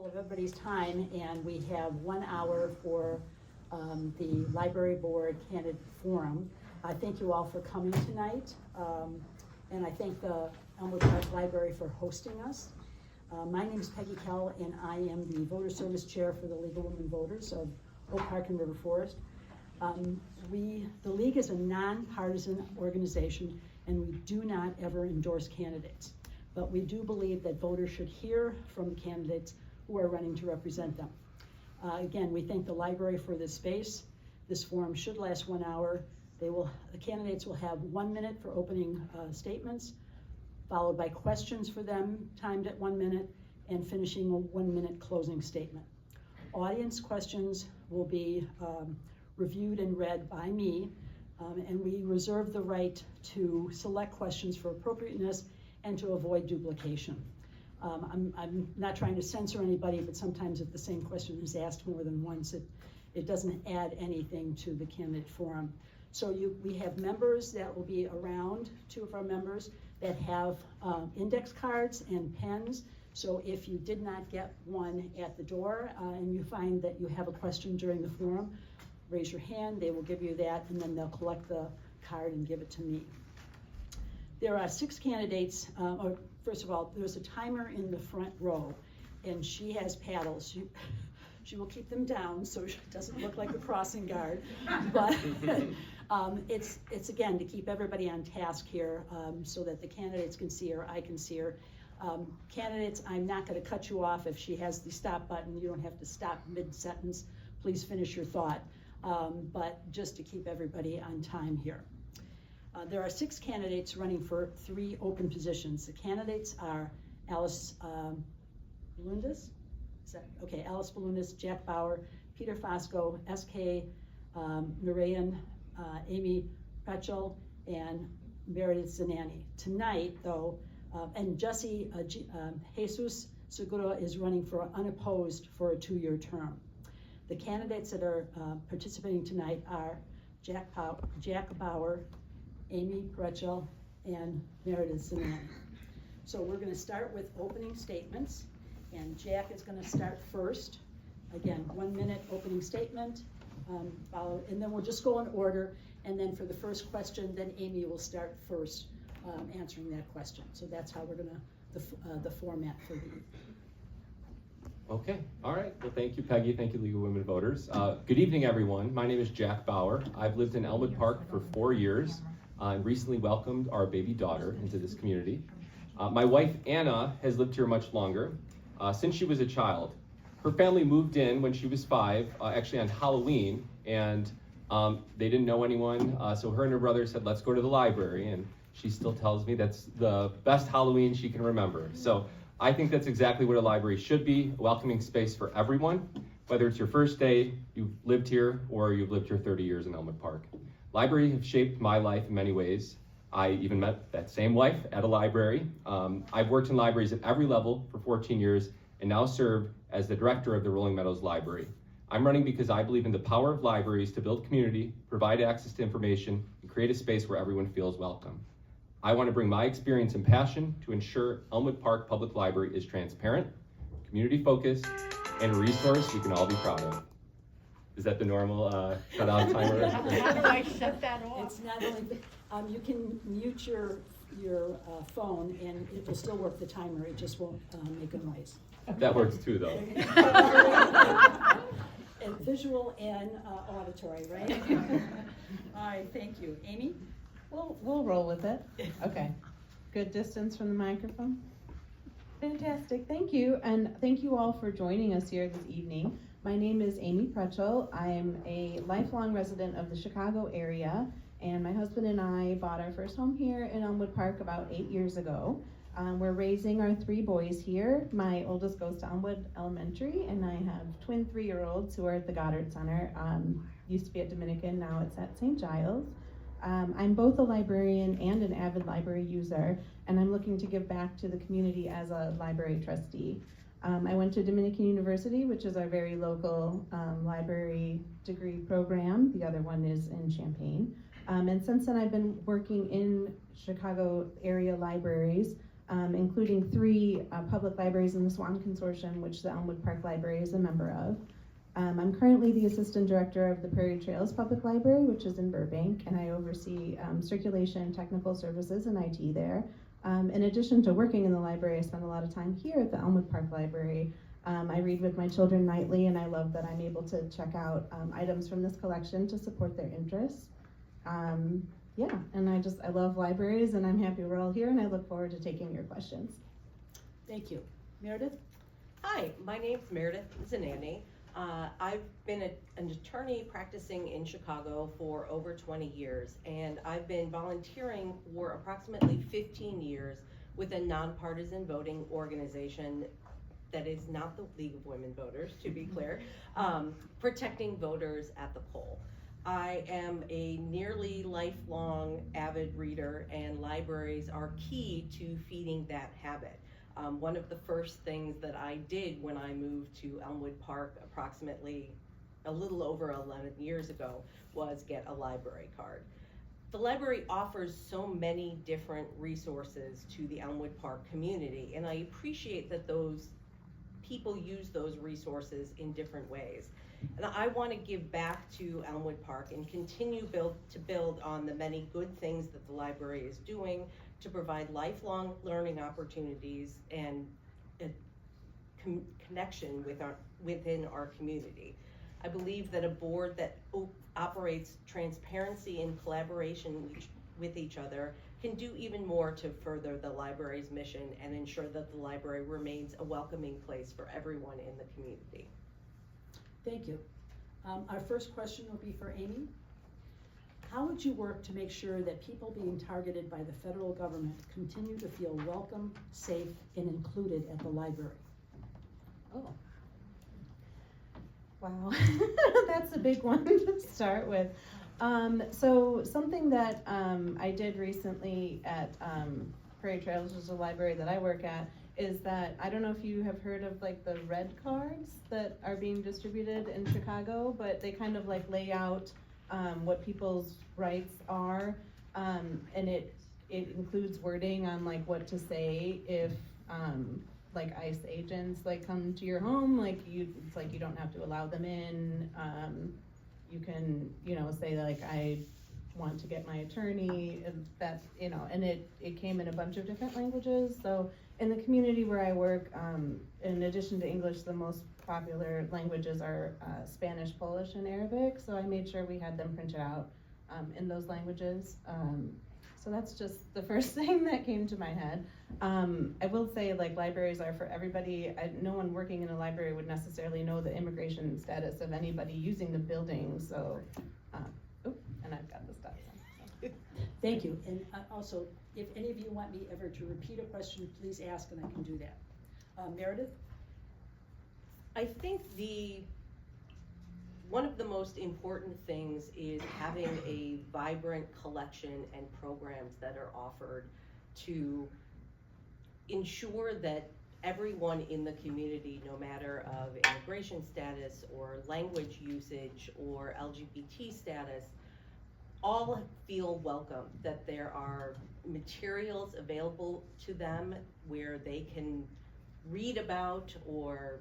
Of everybody's time, and we have 1 hour for the library board candidate forum. I thank you all for coming tonight, and I thank the Elmwood Park Library for hosting us. My name is Peggy Kell, and I am the voter service chair for the League of Women Voters of Oak Park and River Forest. The League is a nonpartisan organization, and we do not ever endorse candidates, but we do believe that voters should hear from the candidates who are running to represent them. Again, we thank the library for this space. This forum should last 1 hour. The candidates will have 1 minute for opening statements, followed by questions for them, timed at 1 minute, and finishing a 1 minute closing statement. Audience questions will be reviewed and read by me, and we reserve the right to select questions for appropriateness and to avoid duplication. I'm not trying to censor anybody, but sometimes if the same question is asked more than once, it doesn't add anything to the candidate forum. So we have members that will be around, 2 of our members that have index cards and pens. So if you did not get one at the door and you find that you have a question during the forum, raise your hand, they will give you that, and then they'll collect the card and give it to me. There are 6 candidates, first of all, there's a timer in the front row, and she has paddles. She will keep them down so it doesn't look like a crossing guard, but it's again to keep everybody on task here so that the candidates can see her, I can see her. Candidates, I'm not going to cut you off. If she has the stop button, you don't have to stop mid-sentence. Please finish your thought, but just to keep everybody on time here. There are 6 candidates running for 3 open positions. The candidates are Alice Balundis, Alice Balundis, Jack Bauer, Peter Fosco, SK Narayan, Amy Prechel, and Meredith Zinanni. Tonight, though, and Jesse Jesus Segura is running for unopposed for a 2-year term. The candidates that are participating tonight are Jack Bauer, Amy Prechel, and Meredith Zinanni. So we're going to start with opening statements, and Jack is going to start first. Again, 1 minute opening statement, and then we'll just go in order, and then for the first question, then Amy will start first answering that question. So that's how we're going to, the format for the. Okay, all right. Well, thank you, Peggy. Thank you, League of Women Voters. Good evening, everyone. My name is Jack Bauer. I've lived in Elmwood Park for 4 years. I recently welcomed our baby daughter into this community. My wife, Anna, has lived here much longer, since she was a child. Her family moved in when she was 5, actually on Halloween, and they didn't know anyone, so her and her brother said, let's go to the library, and she still tells me that's the best Halloween she can remember. So I think that's exactly what a library should be, a welcoming space for everyone, whether it's your first day, you've lived here, or you've lived here 30 years in Elmwood Park. Libraries have shaped my life in many ways. I even met that same wife at a library. I've worked in libraries at every level for 14 years and now serve as the director of the Rolling Meadows Library. I'm running because I believe in the power of libraries to build community, provide access to information, and create a space where everyone feels welcome. I want to bring my experience and passion to ensure Elmwood Park Public Library is transparent, community-focused, and a resource we can all be proud of. Is that the normal cutout timer? How do I shut that off? It's not only, you can mute your phone and it will still work the timer, it just won't make a noise. That works too, though. And visual and auditory, right? All right, thank you. Amy? We'll roll with it. Okay. Good distance from the microphone. Fantastic, thank you. And thank you all for joining us here this evening. My name is Amy Prechel. I'm a lifelong resident of the Chicago area, and my husband and I bought our first home here in Elmwood Park about 8 years ago. We're raising our 3 boys here. My oldest goes to Elmwood Elementary, and I have twin 3-year-olds who are at the Goddard Center. Used to be at Dominican, now it's at St. Giles. I'm both a librarian and an avid library user, and I'm looking to give back to the community as a library trustee. I went to Dominican University, which is our very local library degree program. The other one is in Champaign. And since then I've been working in Chicago area libraries, including 3 public libraries in the SWAN Consortium, which the Elmwood Park Library is a member of. I'm currently the Assistant Director of the Prairie Trails Public Library, which is in Burbank, and I oversee circulation, technical services, and IT there. In addition to working in the library, I spend a lot of time here at the Elmwood Park Library. I read with my children nightly, and I love that I'm able to check out items from this collection to support their interests. Yeah, and I love libraries, and I'm happy we're all here, and I look forward to taking your questions. Thank you. Meredith? Hi, my name's Meredith Zinanni. I've been an attorney practicing in Chicago for over 20 years, and I've been volunteering for approximately 15 years with a nonpartisan voting organization that is not the League of Women Voters, to be clear, protecting voters at the poll. I am a nearly lifelong avid reader, and libraries are key to feeding that habit. One of the first things that I did when I moved to Elmwood Park approximately a little over 11 years ago was get a library card. The library offers so many different resources to the Elmwood Park community, and I appreciate that those people use those resources in different ways. And I want to give back to Elmwood Park and continue to build on the many good things that the library is doing to provide lifelong learning opportunities and a connection within our community. I believe that a board that operates transparency and collaboration with each other can do even more to further the library's mission and ensure that the library remains a welcoming place for everyone in the community. Thank you. Our first question will be for Amy. How would you work to make sure that people being targeted by the federal government continue to feel welcome, safe, and included at the library? Oh. Wow, that's a big one to start with. So something that I did recently at Prairie Trails, which is a library that I work at, is that, I don't know if you have heard of like the red cards that are being distributed in Chicago, but they kind of like lay out what people's rights are, and it includes wording on like what to say if like ICE agents like come to your home, like it's like you don't have to allow them in. You can, say like, I want to get my attorney, and that, and it came in a bunch of different languages. So in the community where I work, in addition to English, the most popular languages are Spanish, Polish, and Arabic. So I made sure we had them printed out in those languages. So that's just the first thing that came to my head. I will say, like, libraries are for everybody. No one working in a library would necessarily know the immigration status of anybody using the building. So, and I've got the stuff. So. Thank you. And also, if any of you want me ever to repeat a question, please ask and I can do that. Meredith? I think one of the most important things is having a vibrant collection and programs that are offered to ensure that everyone in the community, no matter of immigration status or language usage or LGBT status, all feel welcome, that there are materials available to them where they can read about or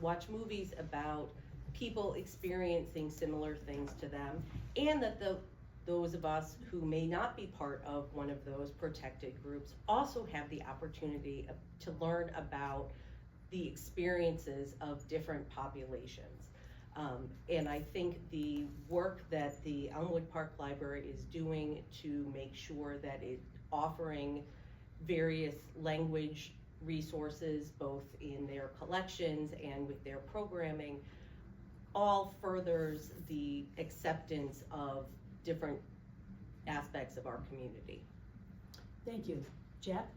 watch movies about people experiencing similar things to them, and that those of us who may not be part of one of those protected groups also have the opportunity to learn about the experiences of different populations. And I think the work that the Elmwood Park Library is doing to make sure that it's offering various language resources, both in their collections and with their programming, all furthers the acceptance of different aspects of our community. Thank you. Jack?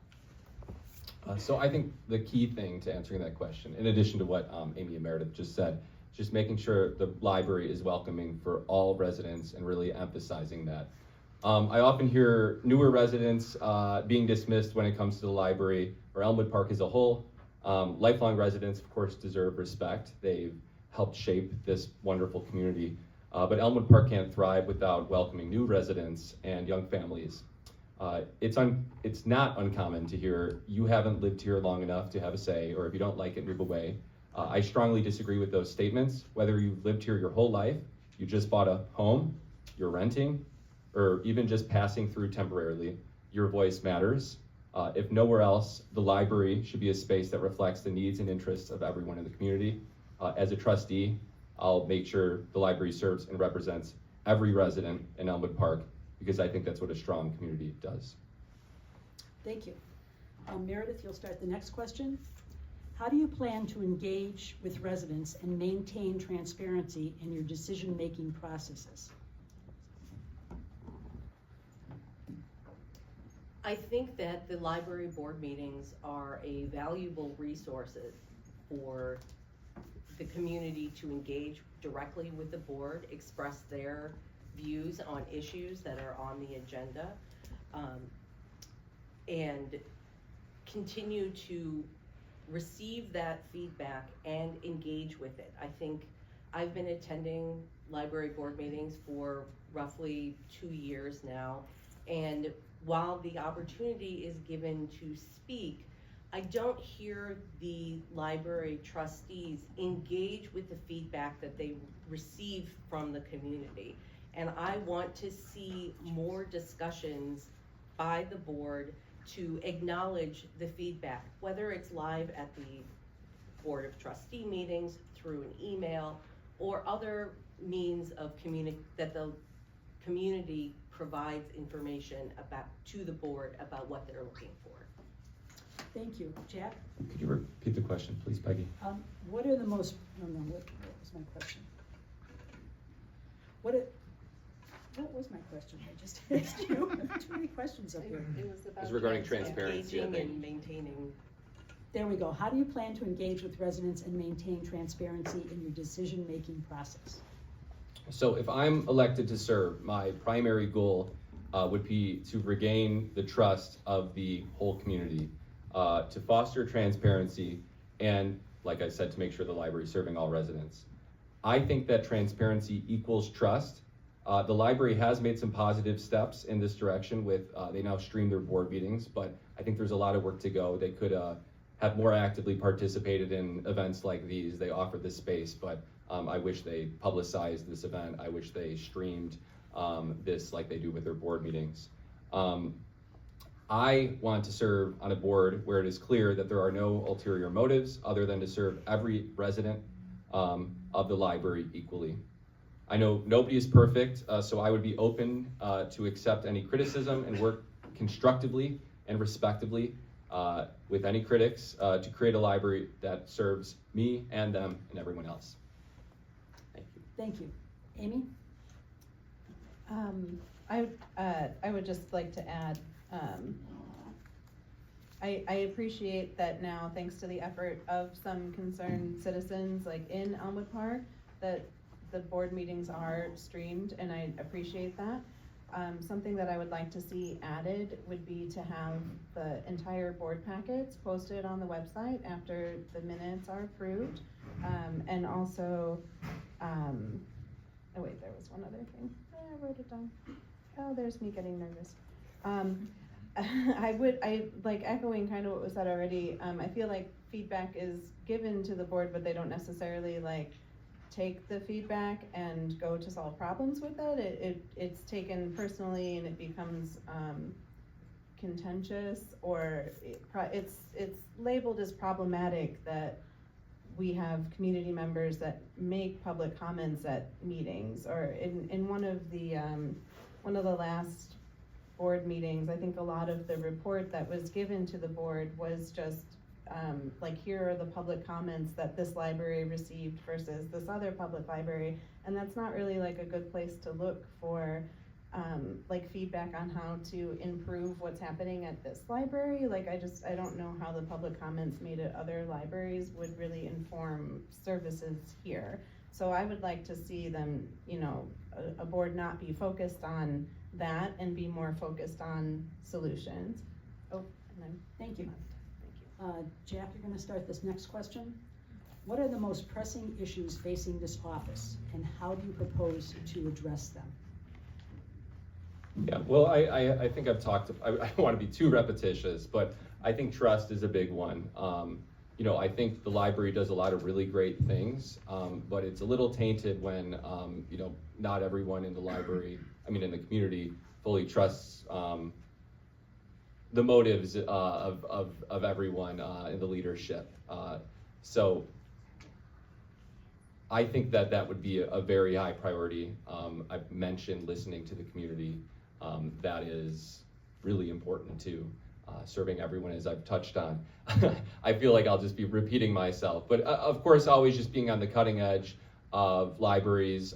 So I think the key thing to answering that question, in addition to what Amy and Meredith just said, just making sure the library is welcoming for all residents and really emphasizing that. I often hear newer residents being dismissed when it comes to the library or Elmwood Park as a whole. Lifelong residents, of course, deserve respect. They've helped shape this wonderful community. But Elmwood Park can't thrive without welcoming new residents and young families. It's not uncommon to hear, you haven't lived here long enough to have a say, or if you don't like it, move away. I strongly disagree with those statements. Whether you've lived here your whole life, you just bought a home, you're renting, or even just passing through temporarily, your voice matters. If nowhere else, the library should be a space that reflects the needs and interests of everyone in the community. As a trustee, I'll make sure the library serves and represents every resident in Elmwood Park, because I think that's what a strong community does. Thank you. Meredith, you'll start the next question. How do you plan to engage with residents and maintain transparency in your decision-making processes? I think that the library board meetings are a valuable resource for the community to engage directly with the board, express their views on issues that are on the agenda, and continue to receive that feedback and engage with it. I think I've been attending library board meetings for roughly 2 years now, and while the opportunity is given to speak, I don't hear the library trustees engage with the feedback that they receive from the community. And I want to see more discussions by the board to acknowledge the feedback, whether it's live at the Board of Trustee meetings, through an email, or other means of that the community provides information about to the board about what they're looking for. Thank you. Jack? Could you repeat the question, please, Peggy? What are the most, what was my question? What was my question? I just asked you. Too many questions up here. It was about It's regarding transparency, I engaging think. and maintaining. There we go. How do you plan to engage with residents and maintain transparency in your decision-making process? So if I'm elected to serve, my primary goal would be to regain the trust of the whole community, to foster transparency, and like I said, to make sure the library is serving all residents. I think that transparency equals trust. The library has made some positive steps in this direction with, they now stream their board meetings, but I think there's a lot of work to go. They could have more actively participated in events like these. They offer this space, but I wish they publicized this event. I wish they streamed this like they do with their board meetings. I want to serve on a board where it is clear that there are no ulterior motives other than to serve every resident of the library equally. I know nobody is perfect, so I would be open to accept any criticism and work constructively and respectively with any critics to create a library that serves me and them and everyone else. Thank you. Thank you. Amy? I would just like to add, I appreciate that now, thanks to the effort of some concerned citizens like in Elmwood Park, that the board meetings are streamed, and I appreciate that. Something that I would like to see added would be to have the entire board packets posted on the website after the minutes are approved. And also, oh wait, there was one other thing. I wrote it down. Oh, there's me getting nervous. I like echoing kind of what was said already. I feel like feedback is given to the board, but they don't necessarily like take the feedback and go to solve problems with it. It's taken personally, and it becomes contentious, or it's labeled as problematic that we have community members that make public comments at meetings. Or in one of the last board meetings, I think a lot of the report that was given to the board was just like, here are the public comments that this library received versus this other public library, and that's not really like a good place to look for like feedback on how to improve what's happening at this library. Like, I don't know how the public comments made at other libraries would really inform services here. So I would like to see them, you know, a board not be focused on that and be more focused on solutions. Oh, and then Thank you. thank you. Jack, you're going to start this next question. What are the most pressing issues facing this office, and how do you propose to address them? Yeah, well, I think I've talked, I don't want to be too repetitious, but I think trust is a big one. You know, I think the library does a lot of really great things, but it's a little tainted when, you know, not everyone in the library, I mean, in the community, fully trusts the motives of everyone in the leadership. So I think that that would be a very high priority. I've mentioned listening to the community. That is really important too. Serving everyone, as I've touched on. I feel like I'll just be repeating myself, but of course, always just being on the cutting edge of libraries.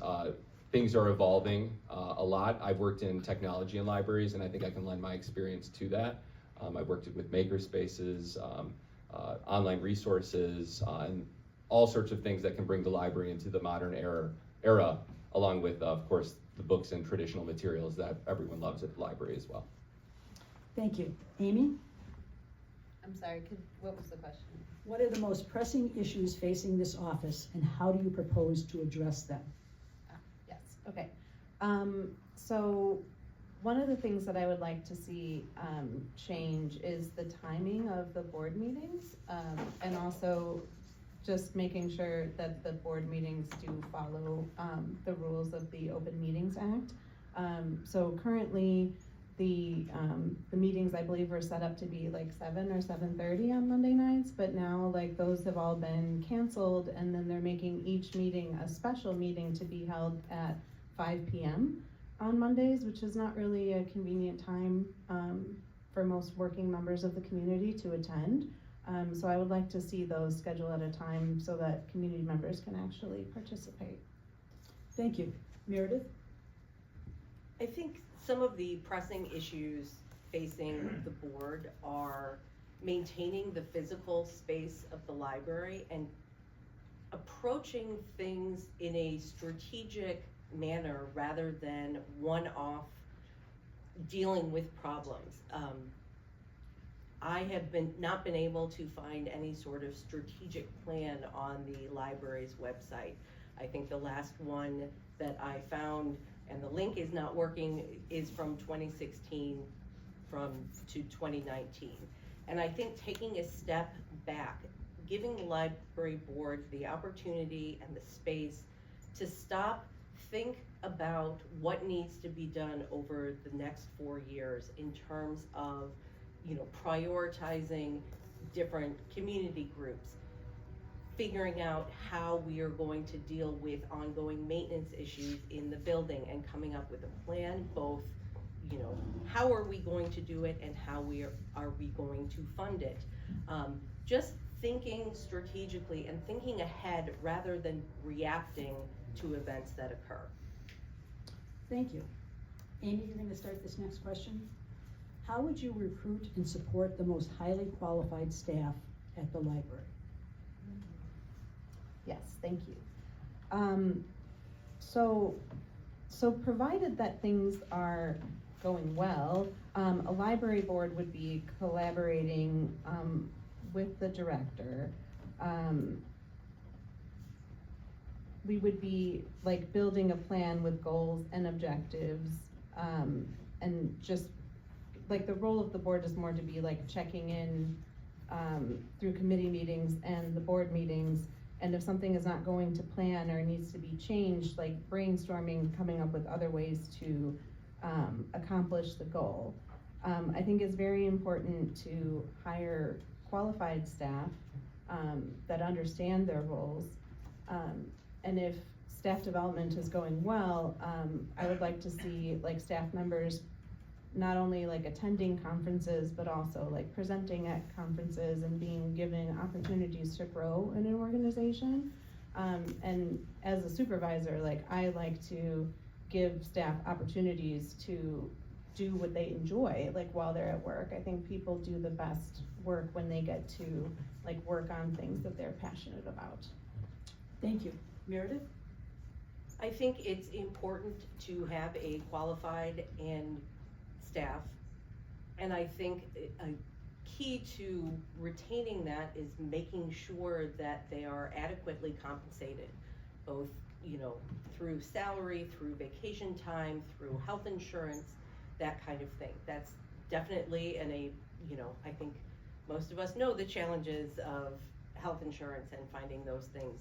Things are evolving a lot. I've worked in technology in libraries, and I think I can lend my experience to that. I've worked with maker spaces, online resources, and all sorts of things that can bring the library into the modern era, along with, of course, the books and traditional materials that everyone loves at the library as well. Thank you. Amy, I'm sorry, what was the question? what are the most pressing issues facing this office, and how do you propose to address them? Yes, okay. So one of the things that I would like to see change is the timing of the board meetings, and also just making sure that the board meetings do follow the rules of the Open Meetings Act. So currently, the meetings, I believe, were set up to be like 7 or 7:30 on Monday nights, but now like those have all been canceled, and then they're making each meeting a special meeting to be held at 5 p.m. on Mondays, which is not really a convenient time for most working members of the community to attend. So I would like to see those scheduled at a time so that community members can actually participate. Thank you. Meredith? I think some of the pressing issues facing the board are maintaining the physical space of the library and approaching things in a strategic manner rather than one-off dealing with problems. I have not been able to find any sort of strategic plan on the library's website. I think the last one that I found, and the link is not working, is from 2016 to 2019. And I think taking a step back, giving the library board the opportunity and the space to stop, think about what needs to be done over the next 4 years in terms of, you know, prioritizing different community groups, figuring out how we are going to deal with ongoing maintenance issues in the building, and coming up with a plan, both, you know, how are we going to do it and how are we going to fund it. Just thinking strategically and thinking ahead rather than reacting to events that occur. Thank you. Amy, you're going to start this next question. How would you recruit and support the most highly qualified staff at the library? Yes, thank you. So provided that things are going well, a library board would be collaborating with the director. We would be like building a plan with goals and objectives, and just like the role of the board is more to be like checking in through committee meetings and the board meetings, and if something is not going to plan or needs to be changed, like brainstorming, coming up with other ways to accomplish the goal. I think it's very important to hire qualified staff that understand their roles, and if staff development is going well, I would like to see like staff members not only like attending conferences, but also like presenting at conferences and being given opportunities to grow in an organization. And as a supervisor, like I like to give staff opportunities to do what they enjoy, like while they're at work. I think people do the best work when they get to like work on things that they're passionate about. Thank you. Meredith? I think it's important to have a qualified and staff, and I think a key to retaining that is making sure that they are adequately compensated, both, you know, through salary, through vacation time, through health insurance, that kind of thing. That's definitely I think most of us know the challenges of health insurance and finding those things.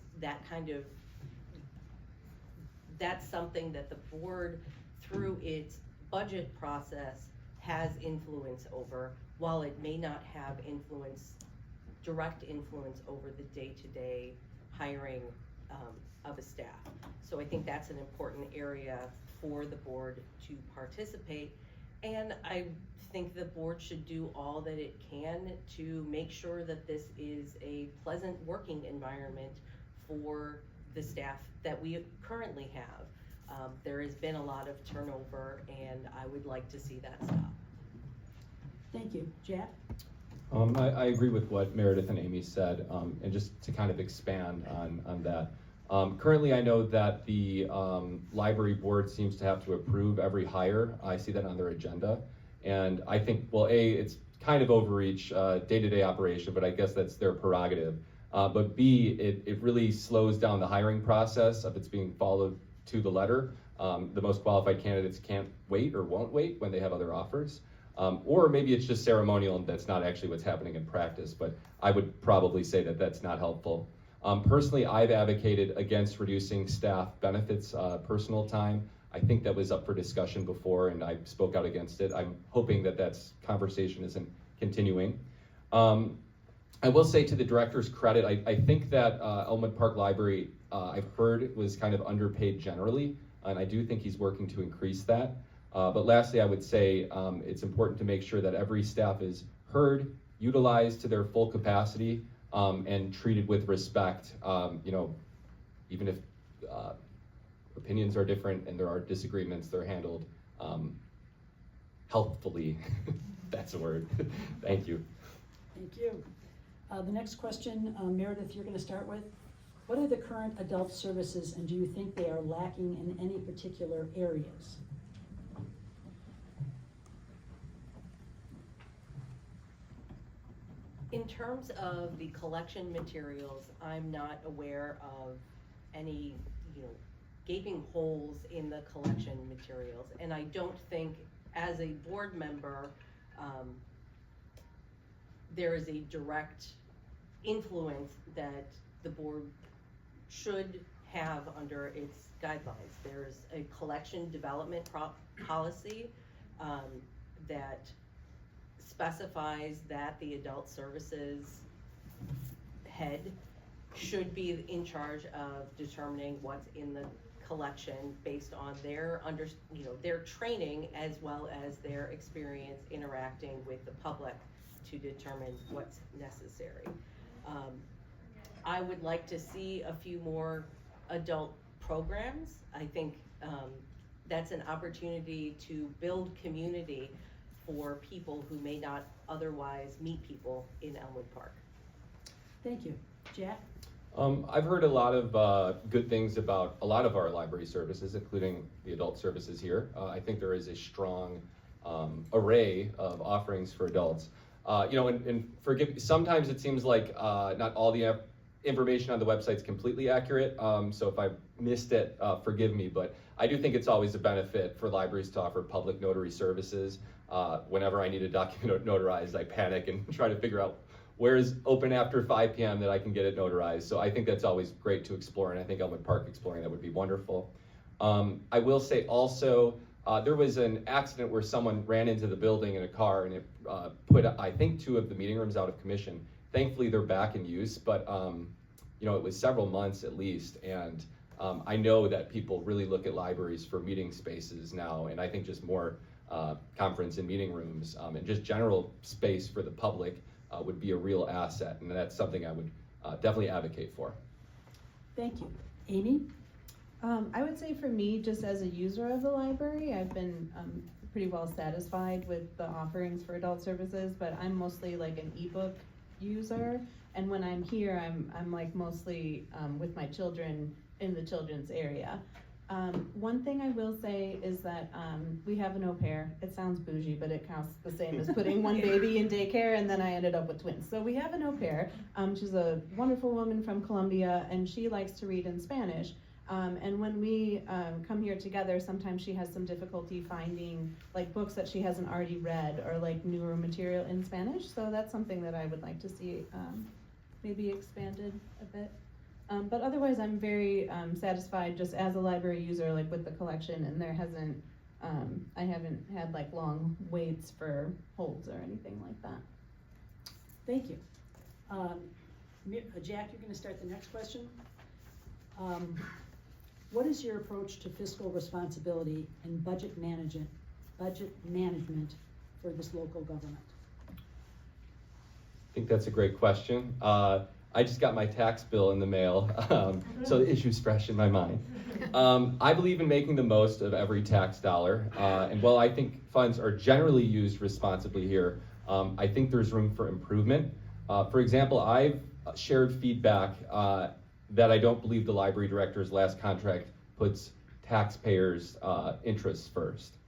That's something that the board, through its budget process, has influence over, while it may not have direct influence over the day-to-day hiring of a staff. So I think that's an important area for the board to participate. And I think the board should do all that it can to make sure that this is a pleasant working environment for the staff that we currently have. There has been a lot of turnover, and I would like to see that stop. Thank you. Jack? I agree with what Meredith and Amy said, and just to kind of expand on that. Currently, I know that the library board seems to have to approve every hire. I see that on their agenda. And I think, well, it's kind of overreach, day-to-day operation, but I guess that's their prerogative. But B, it really slows down the hiring process if it's being followed to the letter. The most qualified candidates can't wait or won't wait when they have other offers. Or maybe it's just ceremonial and that's not actually what's happening in practice, but I would probably say that that's not helpful. Personally, I've advocated against reducing staff benefits, personal time. I think that was up for discussion before and I spoke out against it. I'm hoping that conversation isn't continuing. I will say, to the director's credit, I think that Elmwood Park Library, I've heard, was kind of underpaid generally, and I do think he's working to increase that. But lastly, I would say it's important to make sure that every staff is heard, utilized to their full capacity, and treated with respect. Even if opinions are different and there are disagreements, they're handled helpfully. That's a word. Thank you. Thank you. The next question, Meredith, you're going to start with. What are the current adult services, and do you think they are lacking in any particular areas? In terms of the collection materials, I'm not aware of any, gaping holes in the collection materials. And I don't think, as a board member, there is a direct influence that the board should have under its guidelines. There's a collection development policy that specifies that the adult services head should be in charge of determining what's in the collection based on their their training as well as their experience interacting with the public to determine what's necessary. I would like to see a few more adult programs. I think that's an opportunity to build community for people who may not otherwise meet people in Elmwood Park. Thank you. Jack? I've heard a lot of good things about a lot of our library services, including the adult services here. I think there is a strong array of offerings for adults. And forgive, sometimes it seems like not all the information on the website is completely accurate. So if I missed it, forgive me, but I do think it's always a benefit for libraries to offer public notary services. Whenever I need a document notarized, I panic and try to figure out where is open after 5 p.m. that I can get it notarized. So I think that's always great to explore, and I think Elmwood Park exploring that would be wonderful. I will say also, there was an accident where someone ran into the building in a car and it put, I think, 2 of the meeting rooms out of commission. Thankfully, they're back in use, but it was several months at least, and I know that people really look at libraries for meeting spaces now, and I think just more conference and meeting rooms and just general space for the public would be a real asset, and that's something I would definitely advocate for. Thank you. Amy? I would say for me, just as a user of the library, I've been pretty well satisfied with the offerings for adult services, but I'm mostly like an ebook user, and when I'm here, I'm like mostly with my children in the children's area. One thing I will say is that we have an au pair. It sounds bougie, but it counts the same as putting one baby in daycare, and then I ended up with twins. So we have an au pair. She's a wonderful woman from Colombia, and she likes to read in Spanish. And when we come here together, sometimes she has some difficulty finding like books that she hasn't already read or like newer material in Spanish. So that's something that I would like to see maybe expanded a bit. But otherwise, I'm very satisfied just as a library user, like with the collection, and there hasn't, I haven't had like long waits for holds or anything like that. Thank you. Jack, you're gonna start the next question. What is your approach to fiscal responsibility and budget management for this local government? I think that's a great question. I just got my tax bill in the mail, so the issue's fresh in my mind. I believe in making the most of every tax dollar, and while I think funds are generally used responsibly here, I think there's room for improvement. For example, I've shared feedback that I don't believe the library director's last contract puts taxpayers' interests first.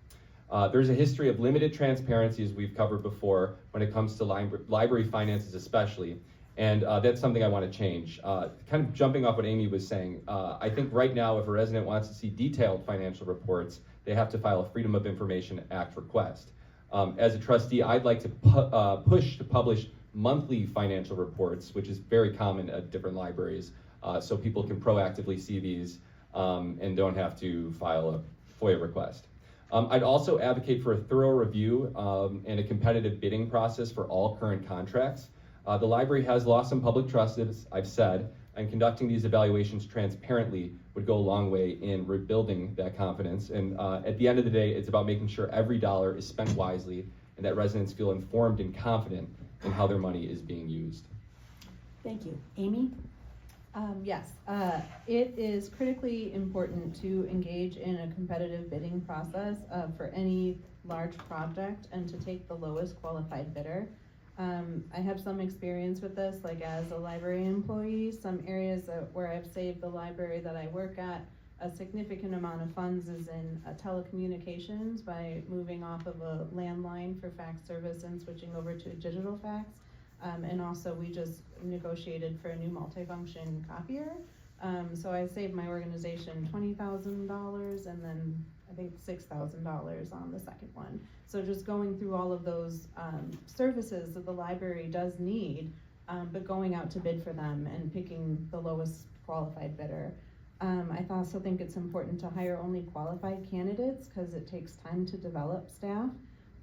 There's a history of limited transparency, as we've covered before, when it comes to library finances especially, and that's something I want to change. Kind of jumping off what Amy was saying, I think right now if a resident wants to see detailed financial reports, they have to file a Freedom of Information Act request. As a trustee, I'd like to push to publish monthly financial reports, which is very common at different libraries, so people can proactively see these and don't have to file a FOIA request. I'd also advocate for a thorough review and a competitive bidding process for all current contracts. The library has lost some public trust, as I've said, and conducting these evaluations transparently would go a long way in rebuilding that confidence. And at the end of the day, it's about making sure every dollar is spent wisely and that residents feel informed and confident in how their money is being used. Thank you. Amy? Yes, it is critically important to engage in a competitive bidding process for any large project and to take the lowest qualified bidder. I have some experience with this, like as a library employee, some areas where I've saved the library that I work at, a significant amount of funds is in telecommunications by moving off of a landline for fax service and switching over to a digital fax. And also we just negotiated for a new multifunction copier. So I saved my organization $20,000 and then I think $6,000 on the second one. So just going through all of those services that the library does need, but going out to bid for them and picking the lowest qualified bidder. I also think it's important to hire only qualified candidates because it takes time to develop staff.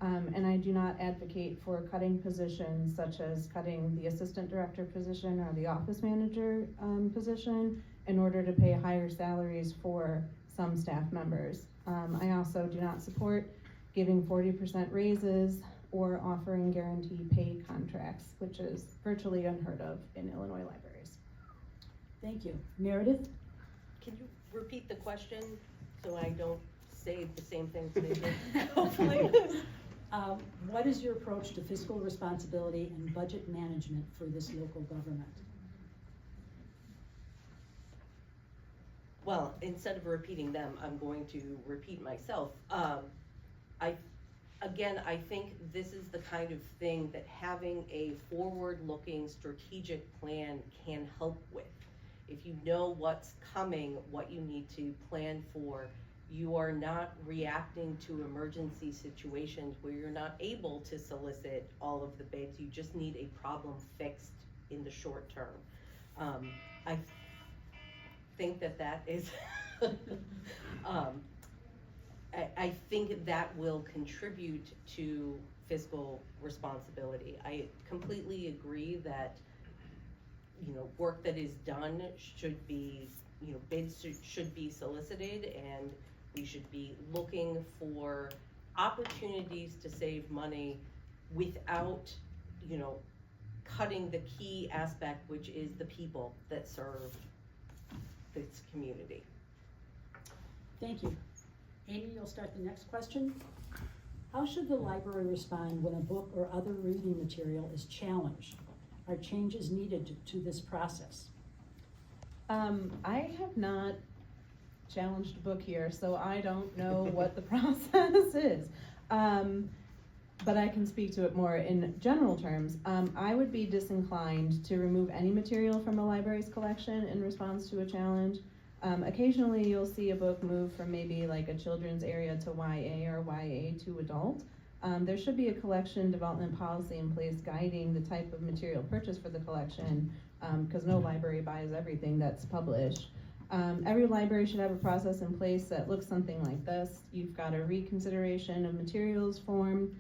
And I do not advocate for cutting positions such as cutting the assistant director position or the office manager position in order to pay higher salaries for some staff members. I also do not support giving 40% raises or offering guaranteed pay contracts, which is virtually unheard of in Illinois libraries. Thank you. Meredith? Can you repeat the question so I don't say the same thing to me? Hopefully. What is your approach to fiscal responsibility and budget management for this local government? Well, instead of repeating them, I'm going to repeat myself. I think this is the kind of thing that having a forward-looking strategic plan can help with. If you know what's coming, what you need to plan for, you are not reacting to emergency situations where you're not able to solicit all of the bids. You just need a problem fixed in the short term. I think that is, I think that will contribute to fiscal responsibility. I completely agree that, work that is done should be, bids should be solicited, and we should be looking for opportunities to save money without, cutting the key aspect, which is the people that serve this community. Thank you. Amy, you'll start the next question. How should the library respond when a book or other reading material is challenged? Are changes needed to this process? I have not challenged a book here, so I don't know what the process is. But I can speak to it more in general terms. I would be disinclined to remove any material from a library's collection in response to a challenge. Occasionally you'll see a book move from maybe like a children's area to YA or YA to adult. There should be a collection development policy in place guiding the type of material purchased for the collection, because no library buys everything that's published. Every library should have a process in place that looks something like this. You've got a reconsideration of materials form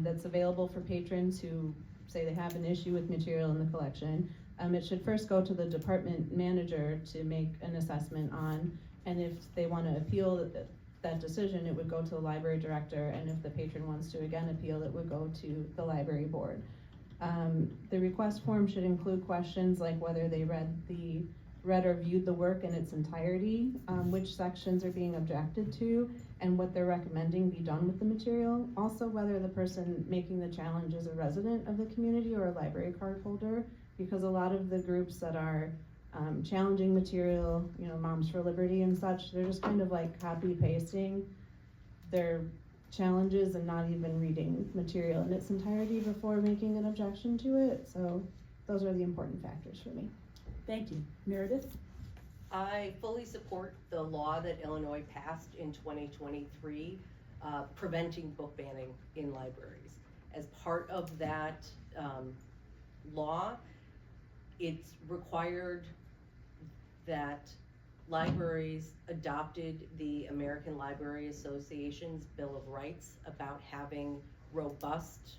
that's available for patrons who say they have an issue with material in the collection. It should first go to the department manager to make an assessment on, and if they want to appeal that decision, it would go to the library director, and if the patron wants to again appeal, it would go to the library board. The request form should include questions like whether they read or viewed the work in its entirety, which sections are being objected to, and what they're recommending be done with the material. Also, whether the person making the challenge is a resident of the community or a library card holder, because a lot of the groups that are challenging material, you know, Moms for Liberty and such, they're just kind of like copy pasting their challenges and not even reading material in its entirety before making an objection to it. So those are the important factors for me. Thank you. Meredith? I fully support the law that Illinois passed in 2023, preventing book banning in libraries. As part of that law, it's required that libraries adopted the American Library Association's Bill of Rights about having robust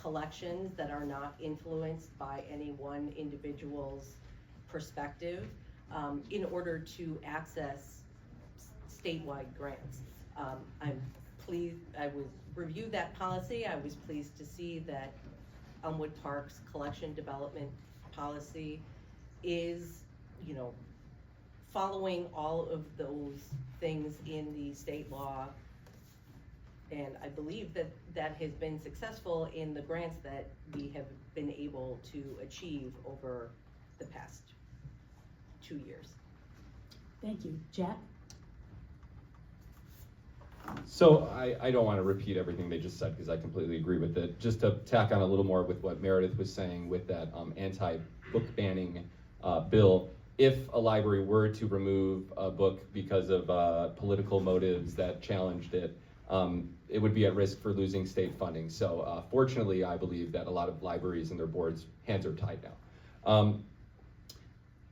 collections that are not influenced by any one individual's perspective, in order to access statewide grants. I'm pleased, reviewed that policy. I was pleased to see that Elmwood Park's collection development policy is, you know, following all of those things in the state law. And I believe that that has been successful in the grants that we have been able to achieve over the past 2 years. Thank you. Jack? So I don't want to repeat everything they just said because I completely agree with it. Just to tack on a little more with what Meredith was saying with that anti-book banning bill, if a library were to remove a book because of political motives that challenged it, it would be at risk for losing state funding. So fortunately, I believe that a lot of libraries and their boards' hands are tied now.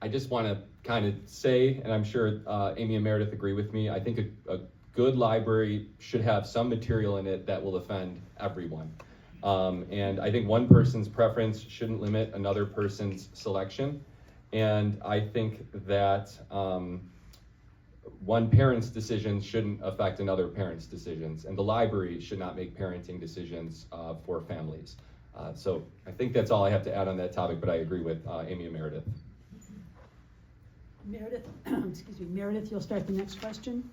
I just want to kind of say, and I'm sure Amy and Meredith agree with me, I think a good library should have some material in it that will offend everyone. And I think one person's preference shouldn't limit another person's selection. And I think that one parent's decisions shouldn't affect another parent's decisions. And the library should not make parenting decisions for families. So I think that's all I have to add on that topic, but I agree with Amy and Meredith. Meredith, excuse me, Meredith, you'll start the next question.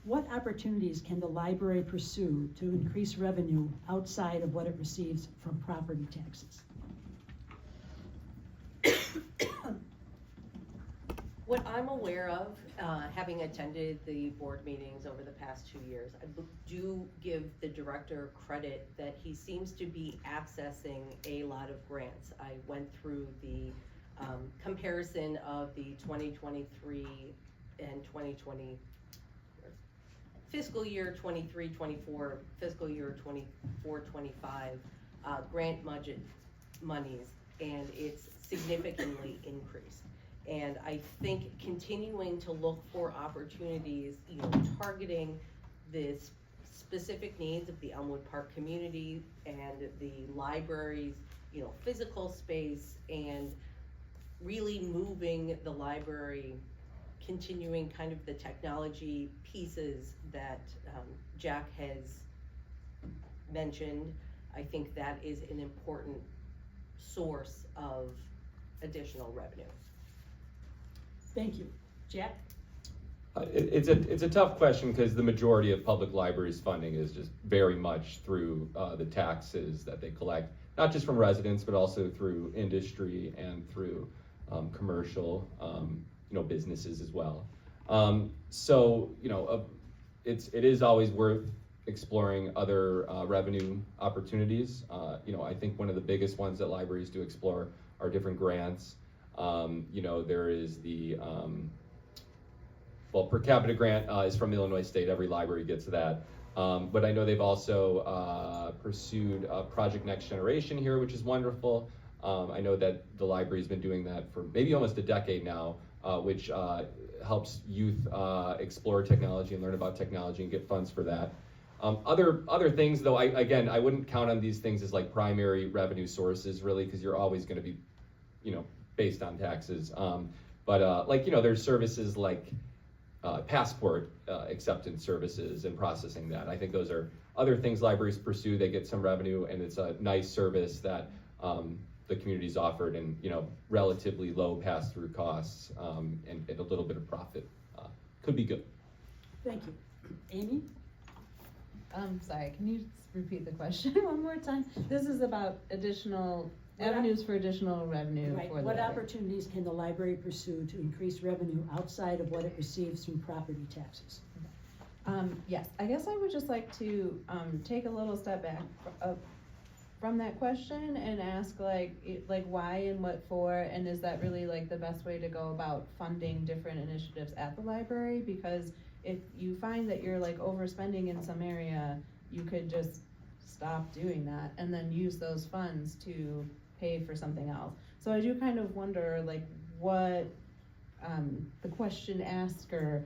What opportunities can the library pursue to increase revenue outside of what it receives from property taxes? What I'm aware of, having attended the board meetings over the past 2 years, I do give the director credit that he seems to be accessing a lot of grants. I went through the comparison of the 2023 and 2020 fiscal year 23-24, fiscal year 24-25 grant budget monies, and it's significantly increased. And I think continuing to look for opportunities, you know, targeting the specific needs of the Elmwood Park community and the library's, you know, physical space, and really moving the library, continuing kind of the technology pieces that Jack has mentioned. I think that is an important source of additional revenue. Thank you. Jack? It's a tough question because the majority of public libraries' funding is just very much through the taxes that they collect, not just from residents, but also through industry and through commercial, you know, businesses as well. So, you know, it is always worth exploring other revenue opportunities. You know, I think one of the biggest ones that libraries do explore are different grants. You know, there is the well, per capita grant is from Illinois State. Every library gets that. But I know they've also pursued Project Next Generation here, which is wonderful. I know that the library's been doing that for maybe almost a decade now, which helps youth explore technology and learn about technology and get funds for that. Other things, though, I wouldn't count on these things as like primary revenue sources, really, because you're always going to be, based on taxes. But there's services like passport acceptance services and processing that. I think those are other things libraries pursue. They get some revenue, and it's a nice service that the community's offered, and relatively low pass-through costs and a little bit of profit could be good. Thank you. Amy? Sorry, can you repeat the question one more time? This is about additional avenues for additional revenue Right. for the What library. opportunities can the library pursue to increase revenue outside of what it receives from property taxes? Yes, I guess I would just like to take a little step back from that question and ask like why and what for, and is that really like the best way to go about funding different initiatives at the library? Because if you find that you're like overspending in some area, you could just stop doing that and then use those funds to pay for something else. So I do kind of wonder like what the question asker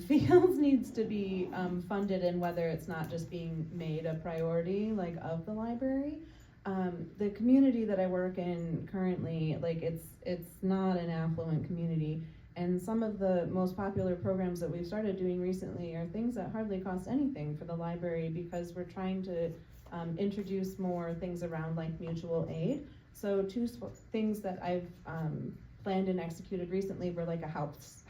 feels needs to be funded, and whether it's not just being made a priority like of the library. The community that I work in currently, like it's not an affluent community, and some of the most popular programs that we've started doing recently are things that hardly cost anything for the library, because we're trying to introduce more things around like mutual aid. So two things that I've planned and executed recently were like a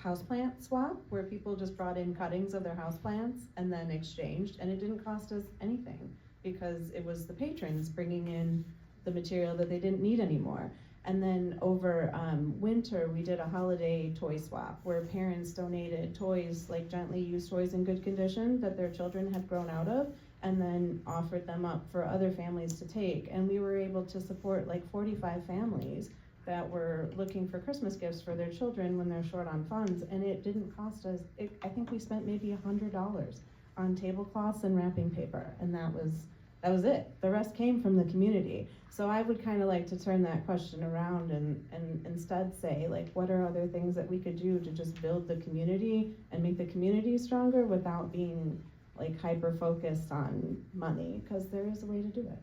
houseplant swap, where people just brought in cuttings of their houseplants and then exchanged, and it didn't cost us anything because it was the patrons bringing in the material that they didn't need anymore. And then over winter, we did a holiday toy swap where parents donated toys, like gently used toys in good condition that their children had grown out of, and then offered them up for other families to take. And we were able to support like 45 families that were looking for Christmas gifts for their children when they're short on funds, and it didn't cost us, I think we spent maybe $100 on tablecloths and wrapping paper, and that was it. The rest came from the community. So I would kind of like to turn that question around and instead say, like, what are other things that we could do to just build the community and make the community stronger without being like hyper-focused on money, because there is a way to do it.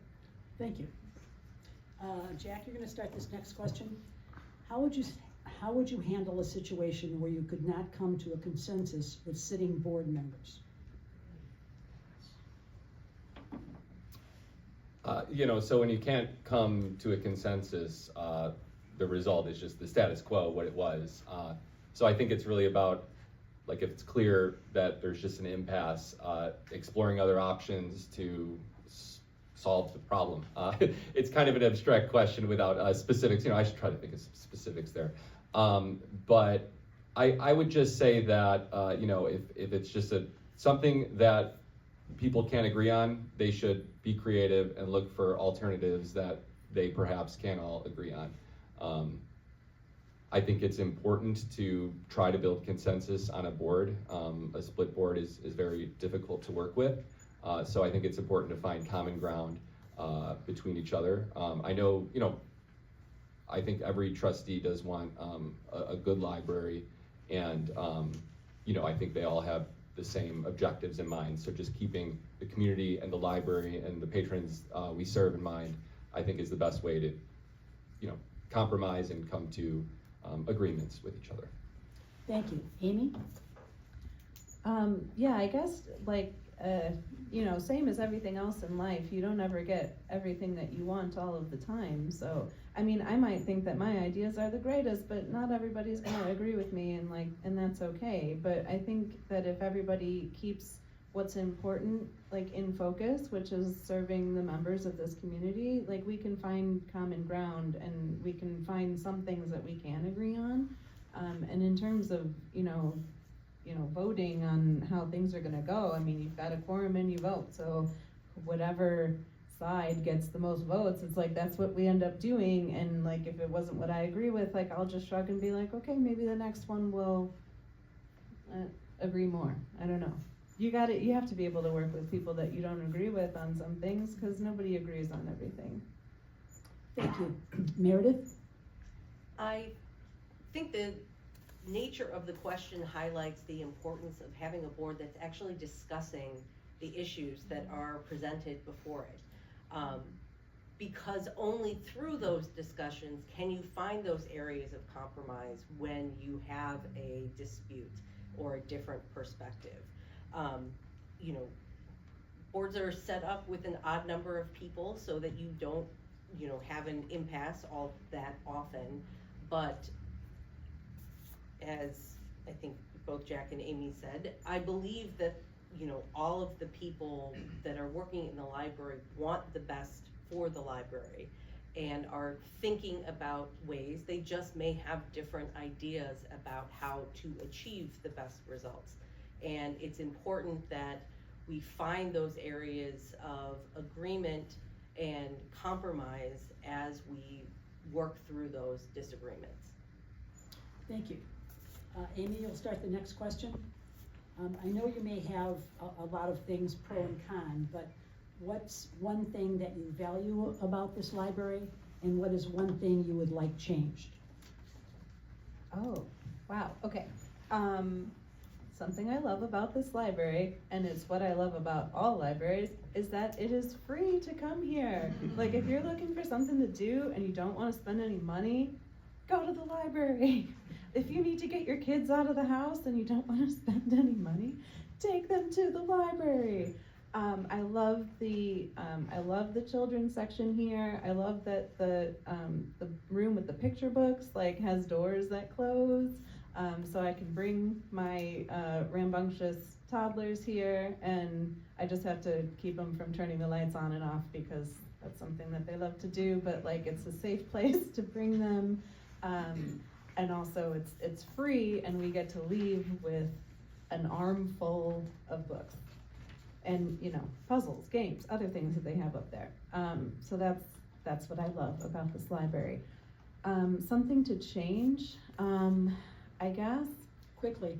Thank you. Jack, you're going to start this next question. How would you handle a situation where you could not come to a consensus with sitting board members? So when you can't come to a consensus, the result is just the status quo, what it was. So I think it's really about, like, if it's clear that there's just an impasse, exploring other options to solve the problem. It's kind of an abstract question without specifics. I should try to think of some specifics there. But I would just say that, if it's just something that people can't agree on, they should be creative and look for alternatives that they perhaps can all agree on. I think it's important to try to build consensus on a board. A split board is very difficult to work with. So I think it's important to find common ground between each other. I know, I think every trustee does want a good library, and I think they all have the same objectives in mind. So just keeping the community and the library and the patrons we serve in mind, I think is the best way to, compromise and come to agreements with each other. Thank you. Amy? Yeah, I guess same as everything else in life, you don't ever get everything that you want all of the time. So, I might think that my ideas are the greatest, but not everybody's gonna agree with me, and that's okay. But I think that if everybody keeps what's important, in focus, which is serving the members of this community, we can find common ground, and we can find some things that we can agree on. And in terms of, voting on how things are gonna go, you've got a quorum and you vote, so whatever side gets the most votes, it's that's what we end up doing. And if it wasn't what I agree with, I'll just shrug and be like, okay, maybe the next one will agree more. I don't know. You have to be able to work with people that you don't agree with on some things, because nobody agrees on everything. Thank you. Meredith? I think the nature of the question highlights the importance of having a board that's actually discussing the issues that are presented before it. Because only through those discussions can you find those areas of compromise when you have a dispute or a different perspective. You know, boards are set up with an odd number of people so that you don't, you know, have an impasse all that often. But as I think both Jack and Amy said, I believe that, you know, all of the people that are working in the library want the best for the library and are thinking about ways. They just may have different ideas about how to achieve the best results. And it's important that we find those areas of agreement and compromise as we work through those disagreements. Thank you. Amy, you'll start the next question. I know you may have a lot of things pro and con, but what's one thing that you value about this library, and what is one thing you would like changed? Oh, wow, okay. Something I love about this library, and it's what I love about all libraries, is that it is free to come here. Like, if you're looking for something to do and you don't want to spend any money, go to the library. If you need to get your kids out of the house and you don't want to spend any money, take them to the library. I love the children's section here. I love that the room with the picture books has doors that close, so I can bring my rambunctious toddlers here, and I just have to keep them from turning the lights on and off because that's something that they love to do. But it's a safe place to bring them, and also it's free, and we get to leave with an armful of books. And puzzles, games, other things that they have up there. So that's what I love about this library. Something to change, I guess. Quickly.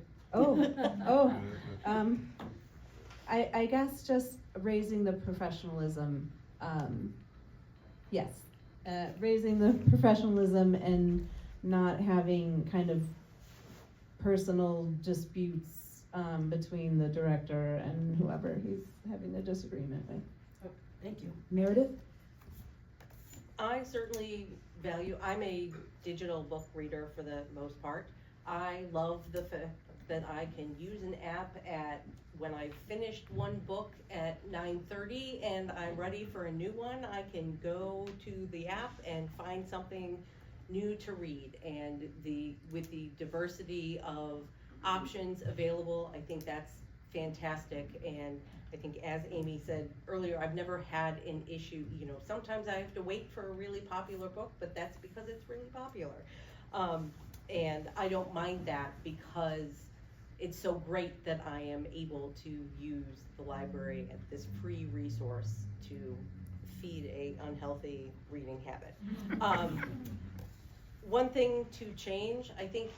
I guess just raising the professionalism. Yes, raising the professionalism and not having kind of personal disputes between the director and whoever he's having a disagreement with. Oh, thank you. Meredith? I certainly value, I'm a digital book reader for the most part. I love the fact that I can use an app when I've finished one book at 9:30 and I'm ready for a new one, I can go to the app and find something new to read. And with the diversity of options available, I think that's fantastic. And I think, as Amy said earlier, I've never had an issue, sometimes I have to wait for a really popular book, but that's because it's really popular. And I don't mind that because it's so great that I am able to use the library as this free resource to feed a unhealthy reading habit. One thing to change, I think,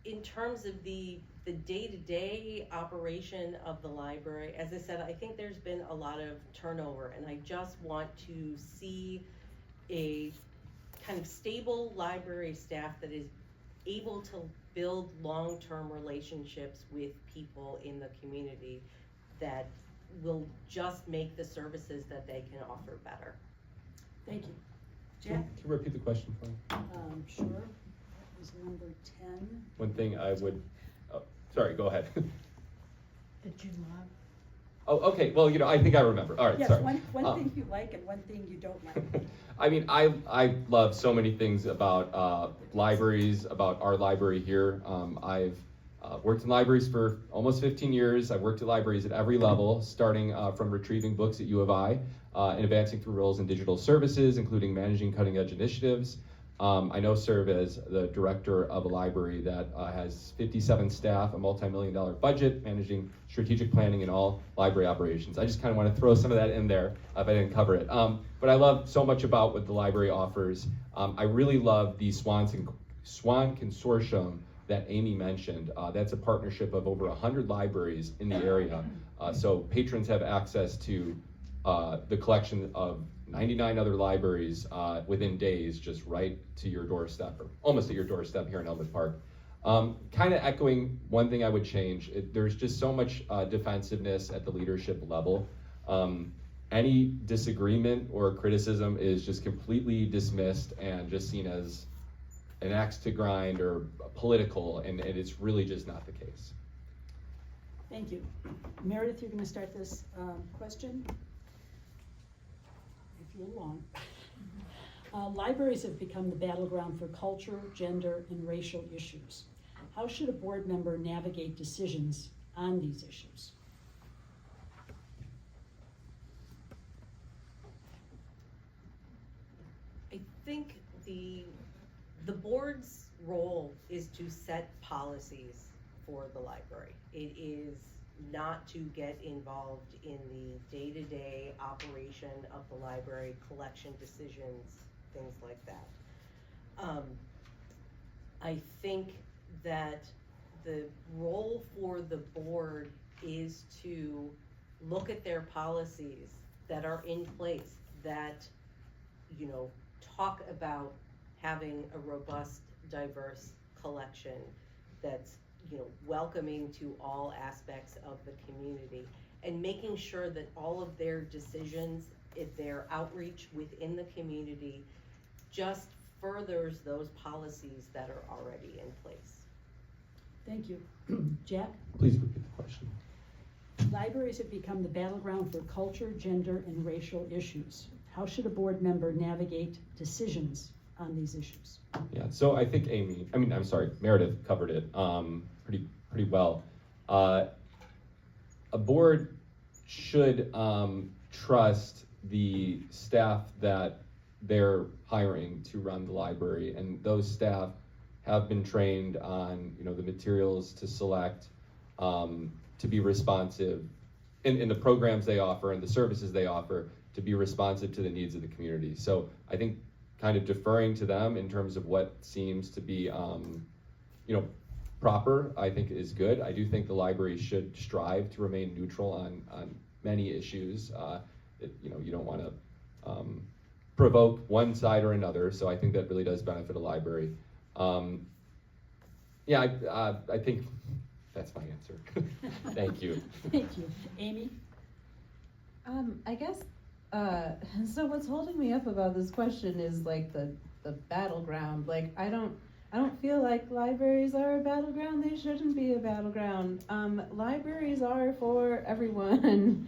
in terms of the day-to-day operation of the library, as I said, I think there's been a lot of turnover, and I just want to see a kind of stable library staff that is able to build long-term relationships with people in the community that will just make the services that they can offer better. Thank you. Can Jack? you repeat the question for me? Sure. That was number 10. One thing I would, sorry, go ahead. Did you love? Oh, okay, well, I think I remember. All right, Yes, sorry. one thing you like and one thing you don't like. I mean, I love so many things about libraries, about our library here. I've worked in libraries for almost 15 years. I've worked at libraries at every level, starting from retrieving books at U of I and advancing through roles in digital services, including managing cutting-edge initiatives. I now serve as the director of a library that has 57 staff, a multi-million-dollar budget, managing strategic planning in all library operations. I just kind of want to throw some of that in there if I didn't cover it. But I love so much about what the library offers. I really love the SWAN Consortium that Amy mentioned. That's a partnership of over 100 libraries in the area. So patrons have access to the collection of 99 other libraries within days, just right to your doorstep, or almost at your doorstep here in Elmwood Park. Kind of echoing one thing I would change, there's just so much defensiveness at the leadership level. Any disagreement or criticism is just completely dismissed and just seen as an axe to grind or political, and it's really just not the case. Thank you. Meredith, you're going to start this question. It's a little long. Libraries have become the battleground for culture, gender, and racial issues. How should a board member navigate decisions on these issues? I think the board's role is to set policies for the library. It is not to get involved in the day-to-day operation of the library, collection decisions, things like that. I think that the role for the board is to look at their policies that are in place that, you know, talk about having a robust, diverse collection that's, you know, welcoming to all aspects of the community, and making sure that all of their decisions, if their outreach within the community, just furthers those policies that are already in place. Thank you. Jack? Please repeat the question. Libraries have become the battleground for culture, gender, and racial issues. How should a board member navigate decisions on these issues? Yeah, so I think Meredith covered it pretty well. A board should trust the staff that they're hiring to run the library, and those staff have been trained on, you know, the materials to select, to be responsive in the programs they offer and the services they offer, to be responsive to the needs of the community. So I think kind of deferring to them in terms of what seems to be, you know, proper, I think is good. I do think the library should strive to remain neutral on many issues. You know, you don't want to provoke one side or another, so I think that really does benefit a library. Yeah, I think that's my answer. Thank you. Thank you. Amy? I guess, so what's holding me up about this question is like the battleground. Like, I don't feel like libraries are a battleground. They shouldn't be a battleground. Libraries are for everyone.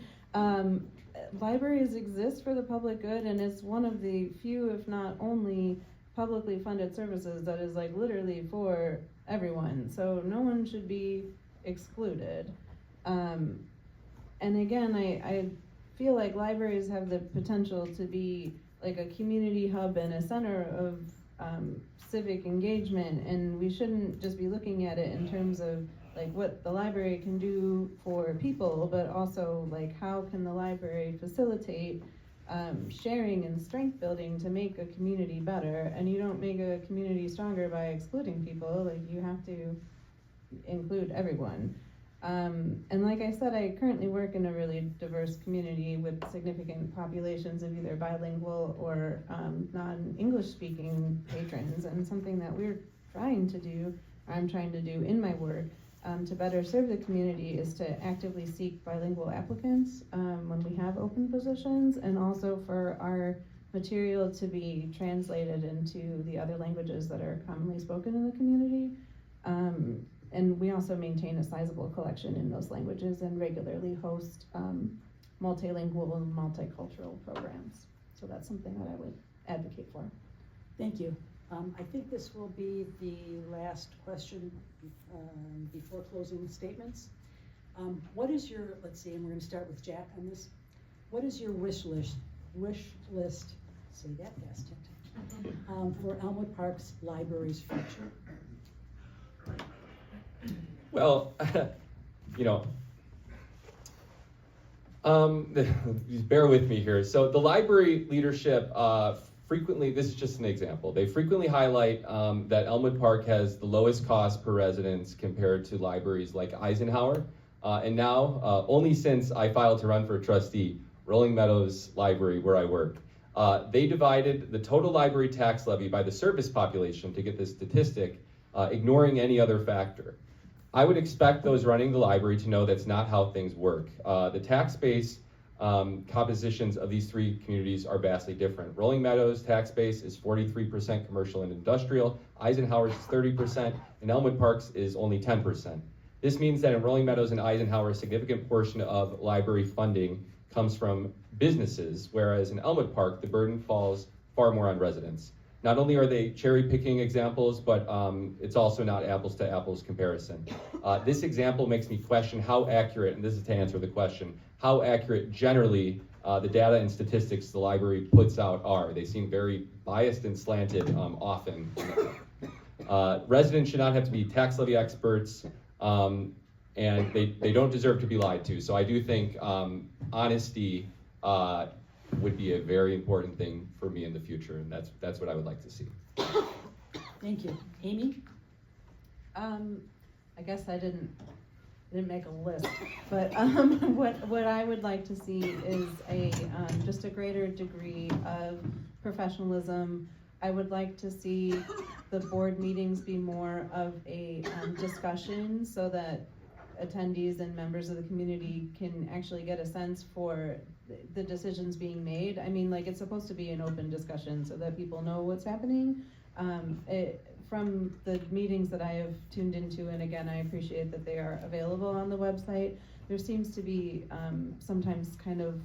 Libraries exist for the public good, and it's one of the few, if not only, publicly funded services that is like literally for everyone. So no one should be excluded. And again, I feel like libraries have the potential to be like a community hub and a center of civic engagement, and we shouldn't just be looking at it in terms of like what the library can do for people, but also like how can the library facilitate sharing and strength building to make a community better. And you don't make a community stronger by excluding people. Like, you have to include everyone. And like I said, I currently work in a really diverse community with significant populations of either bilingual or non-English speaking patrons, and something that we're trying to do, or I'm trying to do in my work, to better serve the community, is to actively seek bilingual applicants when we have open positions, and also for our material to be translated into the other languages that are commonly spoken in the community. And we also maintain a sizable collection in those languages and regularly host multilingual and multicultural programs. So that's something that I would advocate for. Thank you. I think this will be the last question before closing statements. What is your, let's see, and we're going to start with Jack on this. What is your wish list, say that fast, for Elmwood Park's library's future? Well, you know, bear with me here. So the library leadership frequently, this is just an example, they frequently highlight that Elmwood Park has the lowest cost per residence compared to libraries like Eisenhower. And now, only since I filed to run for a trustee, Rolling Meadows Library, where I work, they divided the total library tax levy by the service population to get this statistic, ignoring any other factor. I would expect those running the library to know that's not how things work. The tax base compositions of these three communities are vastly different. Rolling Meadows tax base is 43% commercial and industrial, Eisenhower's is 30%, and Elmwood Park's is only 10%. This means that in Rolling Meadows and Eisenhower, a significant portion of library funding comes from businesses, whereas in Elmwood Park, the burden falls far more on residents. Not only are they cherry picking examples, but it's also not apples to apples comparison. This example makes me question how accurate, and this is to answer the question, how accurate generally the data and statistics the library puts out are. They seem very biased and slanted often. Residents should not have to be tax levy experts, and they don't deserve to be lied to. So I do think honesty would be a very important thing for me in the future, and that's what I would like to see. Thank you. Amy? I guess I didn't make a list, but what I would like to see is just a greater degree of professionalism. I would like to see the board meetings be more of a discussion so that attendees and members of the community can actually get a sense for the decisions being made. I mean, like, it's supposed to be an open discussion so that people know what's happening. From the meetings that I have tuned into, and again, I appreciate that they are available on the website, there seems to be sometimes kind of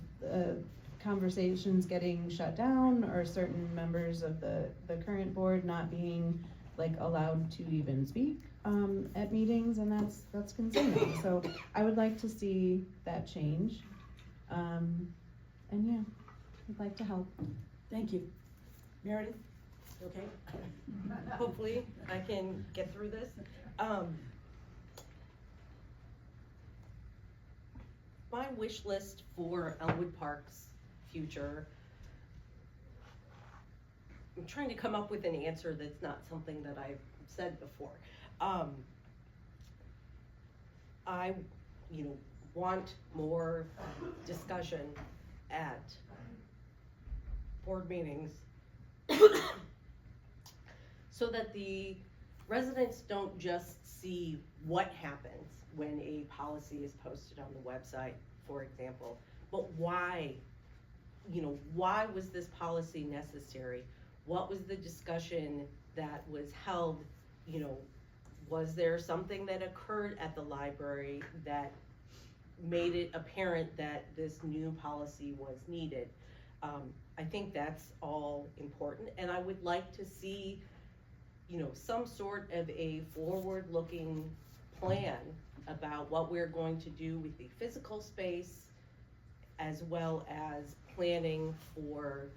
conversations getting shut down, or certain members of the current board not being like allowed to even speak at meetings, and that's concerning. So I would like to see that change. And yeah, I'd like to help. Thank you. Meredith? Okay. Hopefully I can get through this. My wish list for Elmwood Park's future, I'm trying to come up with an answer that's not something that I've said before. I, want more discussion at board meetings so that the residents don't just see what happens when a policy is posted on the website, for example, but why, why was this policy necessary? What was the discussion that was held? Was there something that occurred at the library that made it apparent that this new policy was needed? I think that's all important, and I would like to see, some sort of a forward-looking plan about what we're going to do with the physical space, as well as planning for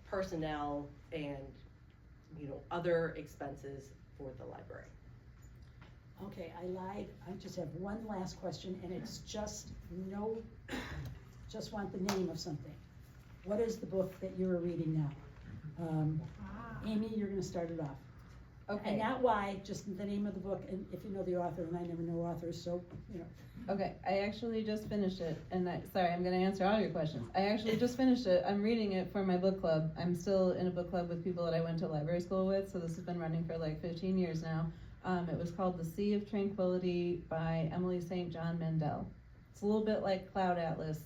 personnel and, other expenses for the library. Okay, I lied. I just have one last question, and it's just want the name of something. What is the book that you are reading now? Amy, you're gonna start it off. Okay. And not why, just the name of the book, and if you know the author, and I never know authors, so, Okay, I actually just finished it, and sorry, I'm gonna answer all your questions. I actually just finished it. I'm reading it for my book club. I'm still in a book club with people that I went to library school with, so this has been running for like 15 years now. It was called The Sea of Tranquility by Emily St. John Mandel. It's a little bit like Cloud Atlas,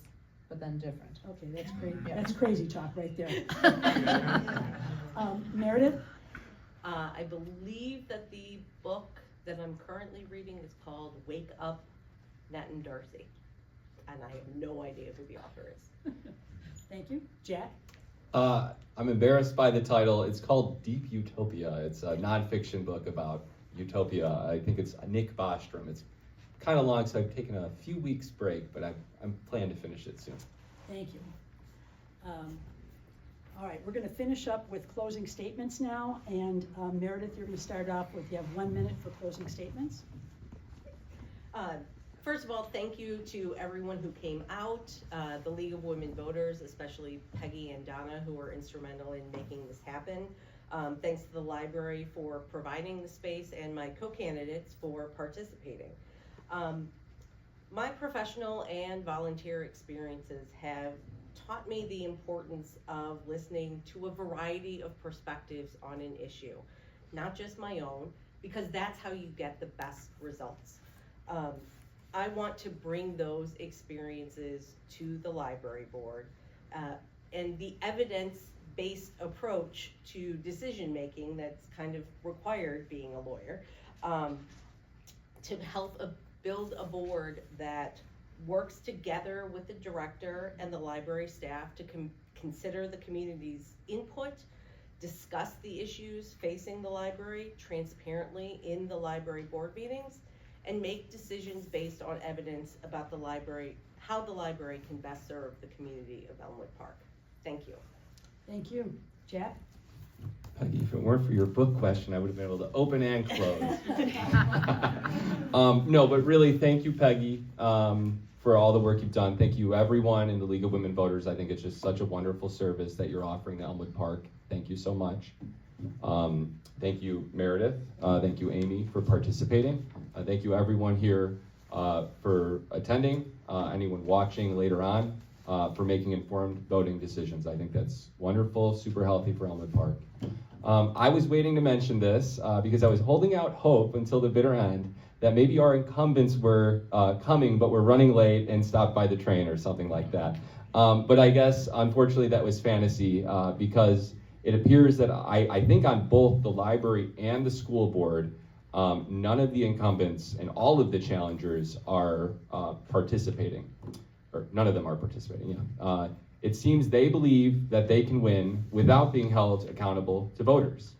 but then different. okay, that's crazy. Yeah. That's crazy talk right there. Meredith? I believe that the book that I'm currently reading is called Wake Up, Nat and Darcy, and I have no idea who the author is. Thank you. Jack? I'm embarrassed by the title. It's called Deep Utopia. It's a nonfiction book about utopia. I think it's Nick Bostrom. It's kind of long, so I've taken a few weeks break, but I'm planning to finish it soon. Thank you. All right, we're gonna finish up with closing statements now, and Meredith, you're gonna start off with, you have 1 minute for closing statements. First of all, thank you to everyone who came out, the League of Women Voters, especially Peggy and Donna, who were instrumental in making this happen. Thanks to the library for providing the space and my co-candidates for participating. My professional and volunteer experiences have taught me the importance of listening to a variety of perspectives on an issue, not just my own, because that's how you get the best results. I want to bring those experiences to the library board and the evidence-based approach to decision-making that's kind of required being a lawyer, to help build a board that works together with the director and the library staff to consider the community's input, discuss the issues facing the library transparently in the library board meetings, and make decisions based on evidence about the library, how the library can best serve the community of Elmwood Park. Thank you. Thank you. Jack? Peggy, if it weren't for your book question, I would have been able to open and close. No, but really, thank you, Peggy, for all the work you've done. Thank you, everyone in the League of Women Voters. I think it's just such a wonderful service that you're offering to Elmwood Park. Thank you so much. Thank you, Meredith. Thank you, Amy, for participating. Thank you, everyone here, for attending, anyone watching later on, for making informed voting decisions. I think that's wonderful, super healthy for Elmwood Park. I was waiting to mention this because I was holding out hope until the bitter end that maybe our incumbents were coming, but were running late and stopped by the train or something like that. But I guess, unfortunately, that was fantasy because it appears that I think on both the library and the school board, none of the incumbents and all of the challengers are participating, or none of them are participating, yeah. It seems they believe that they can win without being held accountable to voters.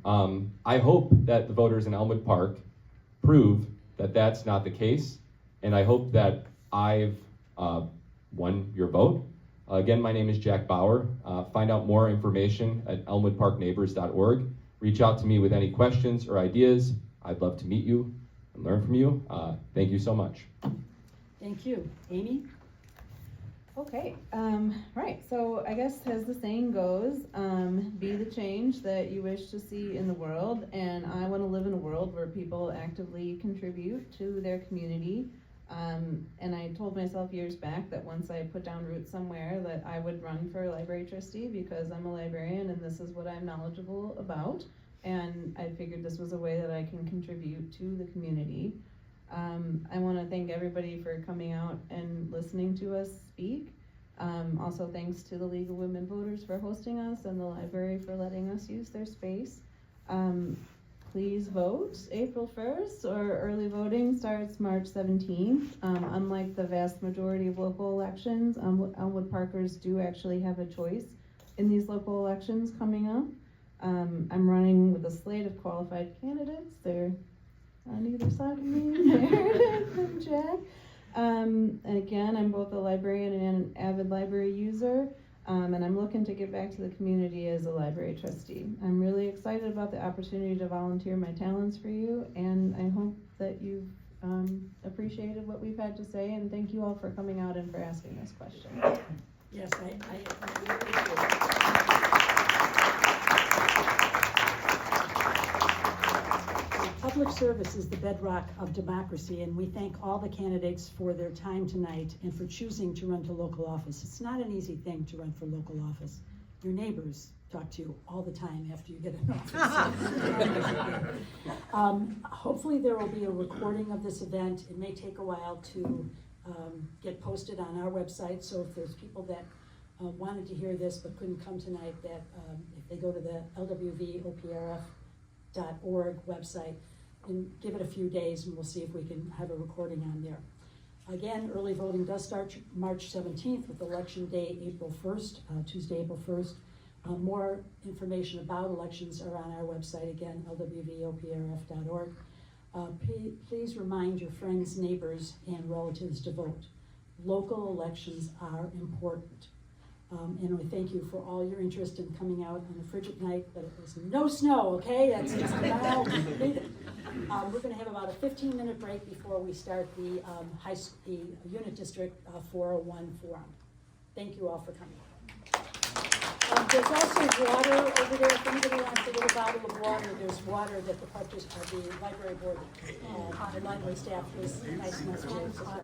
I hope that the voters in Elmwood Park prove that that's not the case, and I hope that I've won your vote. Again, my name is Jack Bauer. Find out more information at elmwoodparkneighbors.org. Reach out to me with any questions or ideas. I'd love to meet you and learn from you. Thank you so much. Thank you. Amy? Okay, right, so I guess as the saying goes, be the change that you wish to see in the world, and I want to live in a world where people actively contribute to their community. And I told myself years back that once I put down roots somewhere that I would run for library trustee because I'm a librarian and this is what I'm knowledgeable about. And I figured this was a way that I can contribute to the community. I want to thank everybody for coming out and listening to us speak. Also thanks to the League of Women Voters for hosting us and the library for letting us use their space. Please vote April 1st, or early voting starts March 17th. Unlike the vast majority of local elections, Elmwood Parkers do actually have a choice in these local elections coming up. I'm running with a slate of qualified candidates. They're on either side of me, Meredith and Jack. And again, I'm both a librarian and an avid library user. And I'm looking to give back to the community as a library trustee. I'm really excited about the opportunity to volunteer my talents for you, and I hope that you've appreciated what we've had to say, and thank you all for coming out and for asking this question. Yes, I appreciate it. Public service is the bedrock of democracy, and we thank all the candidates for their time tonight and for choosing to run to local office. It's not an easy thing to run for local office. Your neighbors talk to you all the time after you get in office. Hopefully there will be a recording of this event. It may take a while to get posted on our website, so if there's people that wanted to hear this but couldn't come tonight, that if they go to the lwvoprf.org website, and give it a few days and we'll see if we can have a recording on there. Again, early voting does start March 17th with election day April 1st, Tuesday, April 1st. More information about elections are on our website, again, lwvoprf.org. Please remind your friends, neighbors, and relatives to vote. Local elections are important. And we thank you for all your interest in coming out on a frigid night, but it was no snow, okay? That's just now needed. We're gonna have about a 15-minute break before we start the the Unit District 401 Forum. Thank you all for coming. There's also water over there. If anybody wants a little bottle of water, there's water that the library board, the library staff was nice enough to